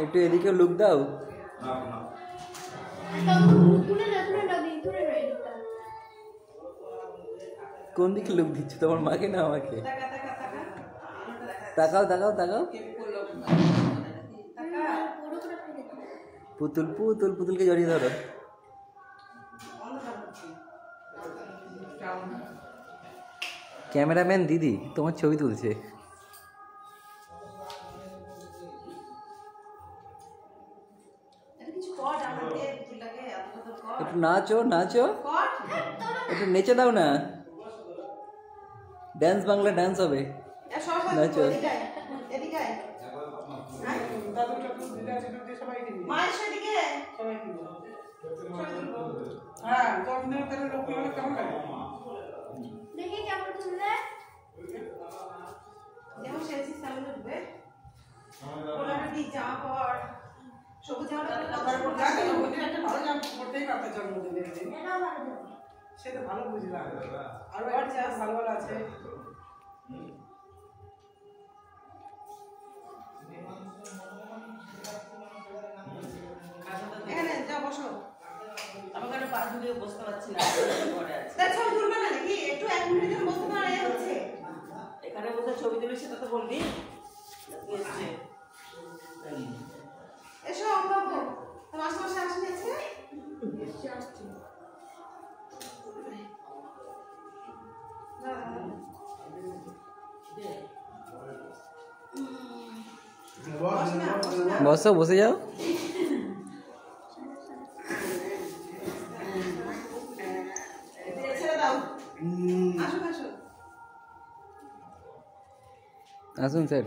একটু এদিকে লুক দাও। কোন দিকে লুক দিচ্ছ, তোমার মাকে না আমাকে? তাকাও তাকাও তাকাও। পুতুল পুতুল পুতুলকে জড়িয়ে ধরো। ক্যামেরাম্যান দিদি তোমার ছবি তুলছে। একটু নাচো নাচো, একটু নেচে দাও না। ড্যান্স বাংলা ড্যান্স হবে, নাচো। সেটা ভালো বুঝলাম, আর ভালো ভালো আছে। এখানে যা বসো, আমাকে আর পা ধুয়ে বসতে পারছি না, ঘরে আছে। তা ছবি তুলবে না নাকি? একটু 1 মিনিটের বসতে পারে হচ্ছে। এখানে বসে ছবি তুলবি সেটা তো বলবি। এসছে এসো বাবু, তোমার আশেপাশে আসেনি আছে? এসছে আসছে। বসো, বসে যাও। আসুন স্যার।